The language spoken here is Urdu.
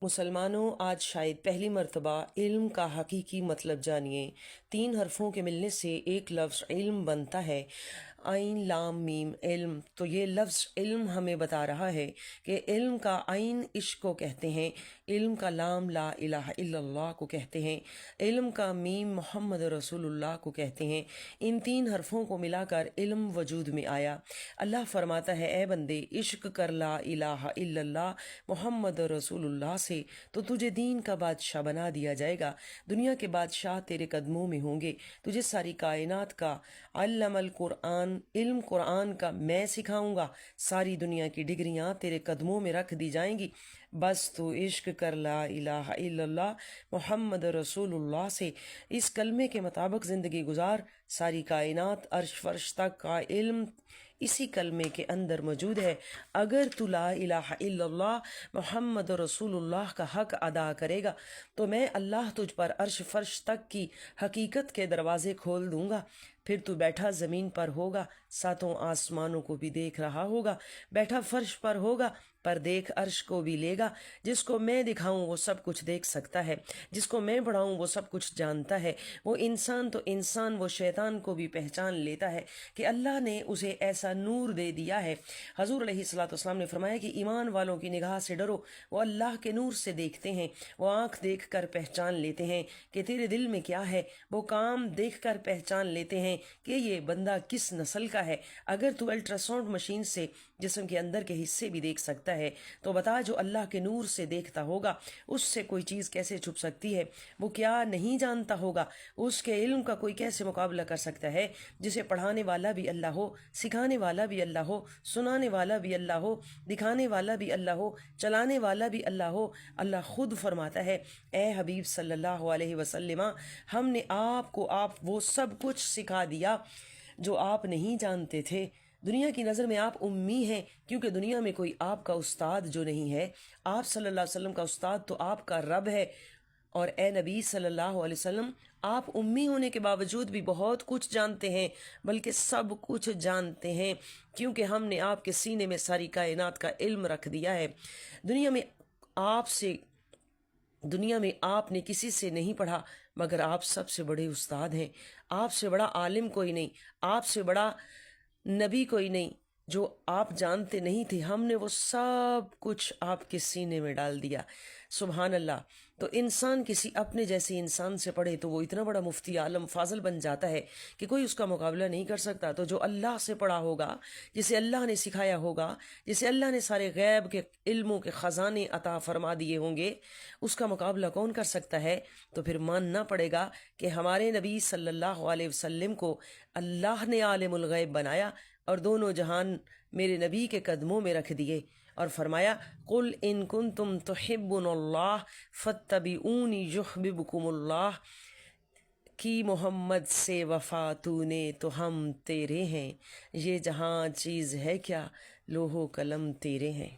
مسلمانوں، آج شاید پہلی مرتبہ علم کا حقیقی مطلب جانیے۔ 3 حرفوں کے ملنے سے ایک لفظ علم بنتا ہے، عین لام میم علم۔ تو یہ لفظ علم ہمیں بتا رہا ہے کہ علم کا عین عشق کو کہتے ہیں، علم کا لام لا الہ الا اللہ کو کہتے ہیں، علم کا میم محمد رسول اللہ کو کہتے ہیں۔ ان 3 حرفوں کو ملا کر علم وجود میں آیا۔ اللہ فرماتا ہے، اے بندے عشق کر لا الہ الا اللہ محمد رسول اللہ سے، تو تجھے دین کا بادشاہ بنا دیا جائے گا۔ دنیا کے بادشاہ تیرے قدموں میں ہوں گے، تجھے ساری کائنات کا علم القرآن، علم قرآن کا میں سکھاؤں گا، ساری دنیا کی ڈگریاں تیرے قدموں میں رکھ دی جائیں گی، بس تو عشق کر لا الہ الا اللہ محمد رسول اللہ سے، اس کلمے کے مطابق زندگی گزار۔ ساری کائنات عرش فرش تک کا علم اسی کلمے کے اندر موجود ہے۔ اگر تو لا الہ الا اللہ محمد رسول اللہ کا حق ادا کرے گا تو میں اللہ تجھ پر عرش فرش تک کی حقیقت کے دروازے کھول دوں گا۔ پھر تو بیٹھا زمین پر ہوگا، 7 آسمانوں کو بھی دیکھ رہا ہوگا، بیٹھا فرش پر ہوگا پر دیکھ عرش کو بھی لے گا۔ جس کو میں دکھاؤں وہ سب کچھ دیکھ سکتا ہے، جس کو میں بڑھاؤں وہ سب کچھ جانتا ہے۔ وہ انسان تو انسان، وہ شیطان کو بھی پہچان لیتا ہے کہ اللہ نے اسے ایسا نور دے دیا ہے۔ حضور علیہ الصلوۃ والسلام نے فرمایا کہ ایمان والوں کی نگاہ سے ڈرو، وہ اللہ کے نور سے دیکھتے ہیں، وہ آنکھ دیکھ کر پہچان لیتے ہیں کہ تیرے دل میں کیا ہے، وہ کام دیکھ کر پہچان لیتے ہیں کہ یہ بندہ کس نسل کا ہے۔ اگر تو الٹرا ساؤنڈ مشین سے جسم کے اندر کے حصے بھی دیکھ سکتا ہے تو بتا، جو اللہ کے نور سے دیکھتا ہوگا اس سے کوئی چیز کیسے چھپ سکتی ہے؟ وہ کیا نہیں جانتا ہوگا، اس کے علم کا کوئی کیسے مقابلہ کر سکتا ہے؟ جسے پڑھانے والا بھی اللہ ہو، سکھانے والا بھی اللہ ہو، سنانے والا بھی اللہ ہو، دکھانے والا بھی اللہ ہو، چلانے والا بھی اللہ ہو۔ اللہ خود فرماتا ہے، اے حبیب صلی اللہ علیہ وسلم، ہم نے آپ کو وہ سب کچھ سکھا دیا جو آپ نہیں جانتے تھے۔ دنیا کی نظر میں آپ امی ہیں، کیونکہ دنیا میں کوئی آپ کا استاد جو نہیں ہے۔ آپ صلی اللہ علیہ وسلم کا استاد تو آپ کا رب ہے۔ اور اے نبی صلی اللہ علیہ وسلم، آپ امی ہونے کے باوجود بھی بہت کچھ جانتے ہیں، بلکہ سب کچھ جانتے ہیں، کیونکہ ہم نے آپ کے سینے میں ساری کائنات کا علم رکھ دیا ہے۔ دنیا میں آپ نے کسی سے نہیں پڑھا، مگر آپ سب سے بڑے استاد ہیں۔ آپ سے بڑا عالم کوئی نہیں، آپ سے بڑا نبی کوئی نہیں۔ جو آپ جانتے نہیں تھے، ہم نے وہ سب کچھ آپ کے سینے میں ڈال دیا۔ سبحان اللہ۔ تو انسان کسی اپنے جیسے انسان سے پڑھے تو وہ اتنا بڑا مفتی عالم فاضل بن جاتا ہے کہ کوئی اس کا مقابلہ نہیں کر سکتا۔ تو جو اللہ سے پڑھا ہوگا، جسے اللہ نے سکھایا ہوگا، جسے اللہ نے سارے غیب کے علموں کے خزانے عطا فرما دیے ہوں گے، اس کا مقابلہ کون کر سکتا ہے؟ تو پھر ماننا پڑے گا کہ ہمارے نبی صلی اللہ علیہ وسلم کو اللہ نے عالم الغیب بنایا اور دونوں جہان میرے نبی کے قدموں میں رکھ دیے، اور فرمایا، قل ان کنتم تحبون اللہ فاتبعونی یحببکم اللہ، کی محمد سے وفا تو نے تو ہم تیرے ہیں، یہ جہاں چیز ہے کیا، لوح و قلم تیرے ہیں۔